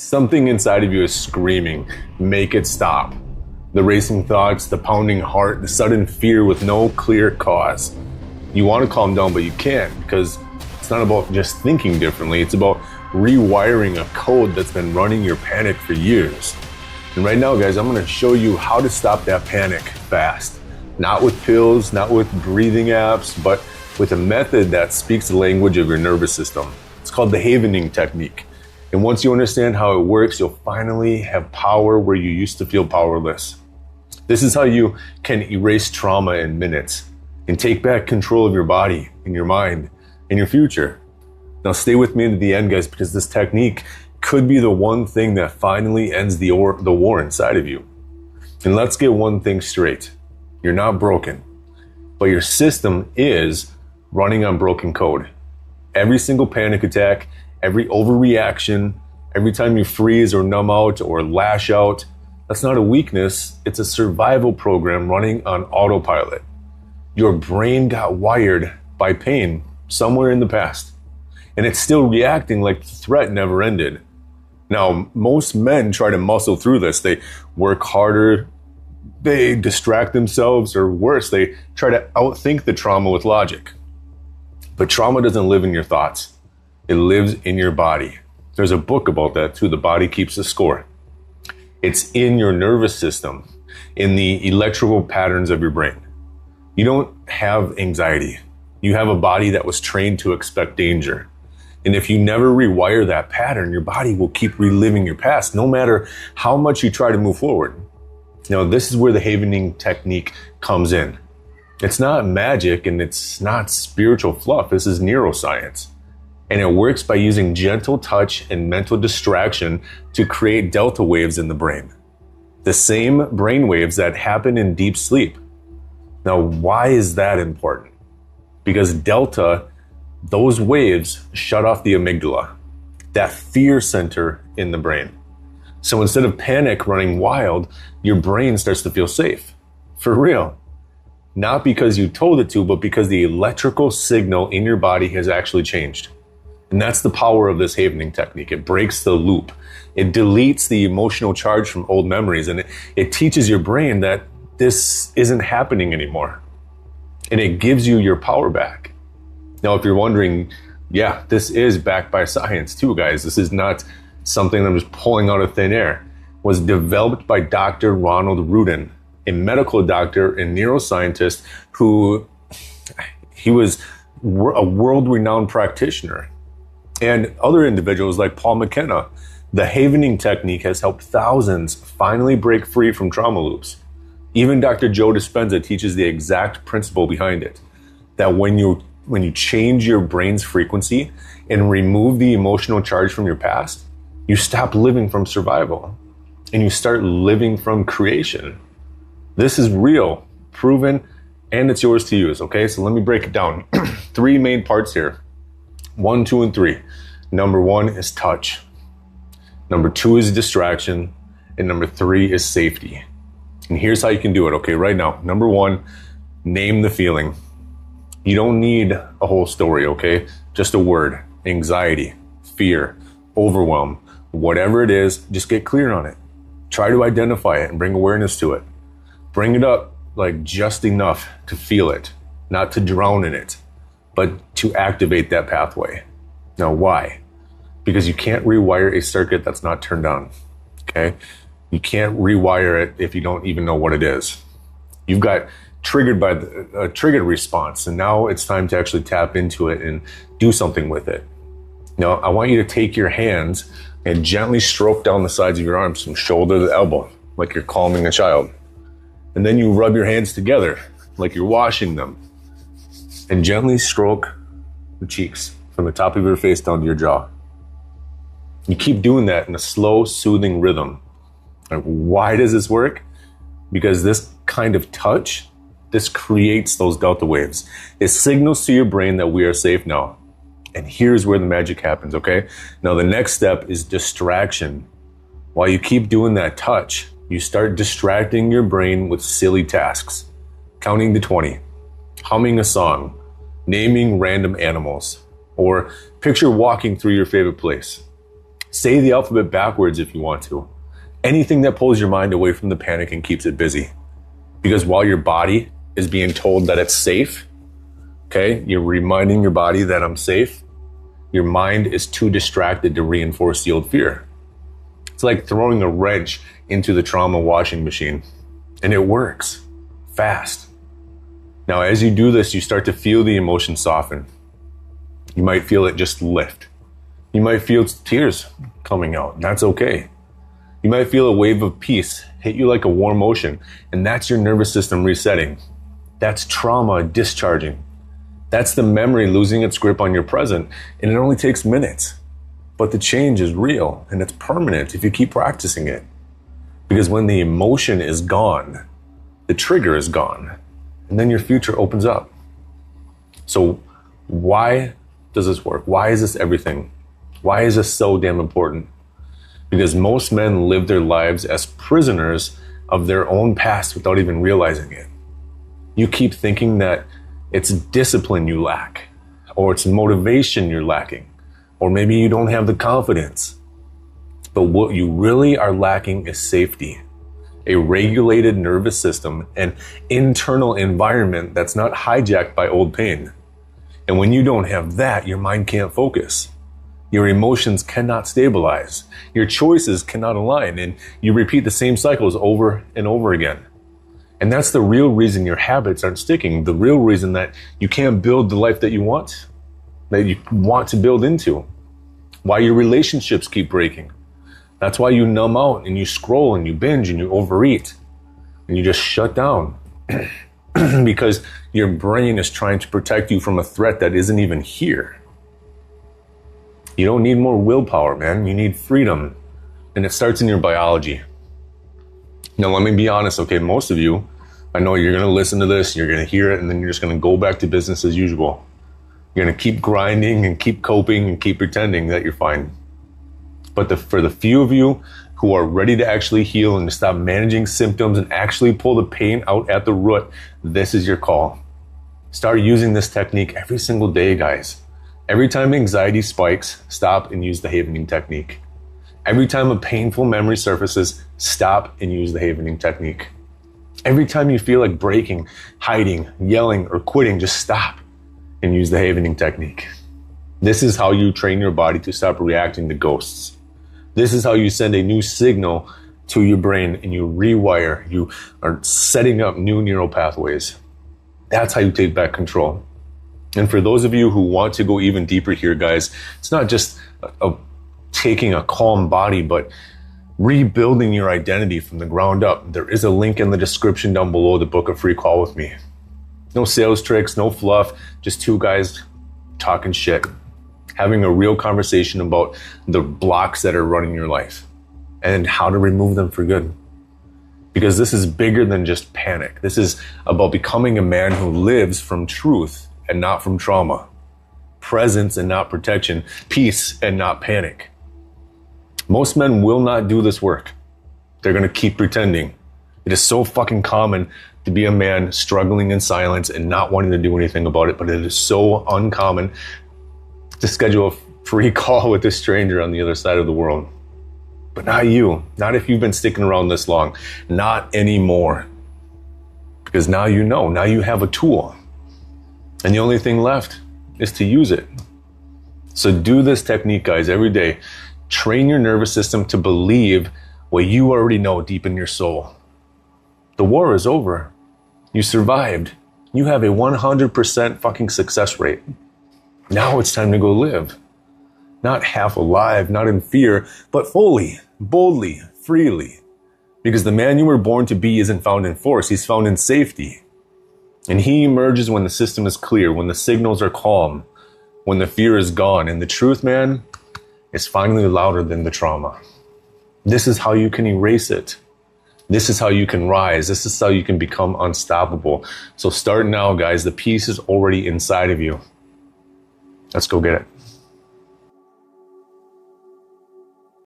Something inside of you is screaming, make it stop. The racing thoughts, the pounding heart, the sudden fear with no clear cause. You want to calm down, but you can't, because it's not about just thinking differently. It's about rewiring a code that's been running your panic for years. And right now, guys, I'm going to show you how to stop that panic fast. Not with pills, not with breathing apps, but with a method that speaks the language of your nervous system. It's called the havening technique. And once you understand how it works, you'll finally have power where you used to feel powerless. This is how you can erase trauma in minutes and take back control of your body and your mind and your future. Now stay with me to the end, guys, because this technique could be the one thing that finally ends the war inside of you. And let's get one thing straight. You're not broken, but your system is running on broken code. Every single panic attack, every overreaction, every time you freeze or numb out or lash out, that's not a weakness, it's a survival program running on autopilot. Your brain got wired by pain somewhere in the past, and it's still reacting like the threat never ended. Now, most men try to muscle through this. They work harder, they distract themselves, or worse, they try to outthink the trauma with logic. But trauma doesn't live in your thoughts. It lives in your body. There's a book about that too, The Body Keeps the Score. It's in your nervous system, in the electrical patterns of your brain. You don't have anxiety. You have a body that was trained to expect danger. And if you never rewire that pattern, your body will keep reliving your past, no matter how much you try to move forward. Now, this is where the havening technique comes in. It's not magic and it's not spiritual fluff. This is neuroscience. And it works by using gentle touch and mental distraction to create delta waves in the brain. The same brain waves that happen in deep sleep. Now, why is that important? Because delta, those waves shut off the amygdala, that fear center in the brain. So instead of panic running wild, your brain starts to feel safe. For real. Not because you told it to, but because the electrical signal in your body has actually changed. And that's the power of this havening technique. It breaks the loop. It deletes the emotional charge from old memories, and it teaches your brain that this isn't happening anymore. And it gives you your power back. Now, if you're wondering, yeah, this is backed by science too, guys. This is not something I'm just pulling out of thin air. It was developed by Dr. Ronald Ruden, a medical doctor and neuroscientist he was a world-renowned practitioner. And other individuals like Paul McKenna. The havening technique has helped thousands finally break free from trauma loops. Even Dr. Joe Dispenza teaches the exact principle behind it. That when you change your brain's frequency and remove the emotional charge from your past, you stop living from survival and you start living from creation. This is real, proven, and it's yours to use, okay? So let me break it down. 3 main parts here. 1, 2, and 3. Number 1 is touch. Number 2 is distraction. And number 3 is safety. And here's how you can do it, okay, right now. Number 1, name the feeling. You don't need a whole story, okay? Just a word. Anxiety, fear, overwhelm, whatever it is, just get clear on it. Try to identify it and bring awareness to it. Bring it up like just enough to feel it, not to drown in it, but to activate that pathway. Now, why? Because you can't rewire a circuit that's not turned on, okay? You can't rewire it if you don't even know what it is. You've got triggered by a triggered response, and now it's time to actually tap into it and do something with it. Now, I want you to take your hands and gently stroke down the sides of your arms from shoulder to elbow, like you're calming a child. And then you rub your hands together, like you're washing them. And gently stroke the cheeks from the top of your face down to your jaw. You keep doing that in a slow, soothing rhythm. Like, why does this work? Because this kind of touch, this creates those delta waves. It signals to your brain that we are safe now. And here's where the magic happens, okay? Now, the next step is distraction. While you keep doing that touch, you start distracting your brain with silly tasks. Counting to 20, humming a song, naming random animals, or picture walking through your favorite place. Say the alphabet backwards if you want to. Anything that pulls your mind away from the panic and keeps it busy. Because while your body is being told that it's safe, okay, you're reminding your body that I'm safe, your mind is too distracted to reinforce the old fear. It's like throwing a wrench into the trauma washing machine, and it works fast. Now, as you do this, you start to feel the emotion soften. You might feel it just lift. You might feel tears coming out, and that's okay. You might feel a wave of peace hit you like a warm ocean, and that's your nervous system resetting. That's trauma discharging. That's the memory losing its grip on your present, and it only takes minutes. But the change is real, and it's permanent if you keep practicing it. Because when the emotion is gone, the trigger is gone, and then your future opens up. So why does this work? Why is this everything? Why is this so damn important? Because most men live their lives as prisoners of their own past without even realizing it. You keep thinking that it's discipline you lack, or it's motivation you're lacking, or maybe you don't have the confidence. But what you really are lacking is safety, a regulated nervous system, an internal environment that's not hijacked by old pain. And when you don't have that, your mind can't focus. Your emotions cannot stabilize. Your choices cannot align, and you repeat the same cycles over and over again. And that's the real reason your habits aren't sticking. The real reason that you can't build the life that you want to build into. Why your relationships keep breaking. That's why you numb out and you scroll and you binge and you overeat and you just shut down. Because your brain is trying to protect you from a threat that isn't even here. You don't need more willpower, man. You need freedom. And it starts in your biology. Now, let me be honest, okay? Most of you, I know you're going to listen to this, you're going to hear it, and then you're just going to go back to business as usual. You're going to keep grinding and keep coping and keep pretending that you're fine. But for the few of you who are ready to actually heal and to stop managing symptoms and actually pull the pain out at the root, this is your call. Start using this technique every single day, guys. Every time anxiety spikes, stop and use the Havening technique. Every time a painful memory surfaces, stop and use the Havening technique. Every time you feel like breaking, hiding, yelling, or quitting, just stop and use the Havening technique. This is how you train your body to stop reacting to ghosts. This is how you send a new signal to your brain and you rewire. You are setting up new neural pathways. That's how you take back control. And for those of you who want to go even deeper here, guys, it's not just taking a calm body, but rebuilding your identity from the ground up. There is a link in the description down below to book a free call with me. No sales tricks, no fluff, just two guys talking shit, having a real conversation about the blocks that are running your life and how to remove them for good. Because this is bigger than just panic. This is about becoming a man who lives from truth and not from trauma, presence and not protection, peace and not panic. Most men will not do this work. They're going to keep pretending. It is so fucking common to be a man struggling in silence and not wanting to do anything about it, but it is so uncommon to schedule a free call with a stranger on the other side of the world. But not you. Not if you've been sticking around this long. Not anymore. Because now you know. Now you have a tool. And the only thing left is to use it. So do this technique, guys, every day. Train your nervous system to believe what you already know deep in your soul. The war is over. You survived. You have a 100% fucking success rate. Now it's time to go live. Not half alive, not in fear, but fully, boldly, freely. Because the man you were born to be isn't found in force, he's found in safety. And he emerges when the system is clear, when the signals are calm, when the fear is gone. And the truth, man, is finally louder than the trauma. This is how you can erase it. This is how you can rise. This is how you can become unstoppable. So start now, guys. The peace is already inside of you. Let's go get it.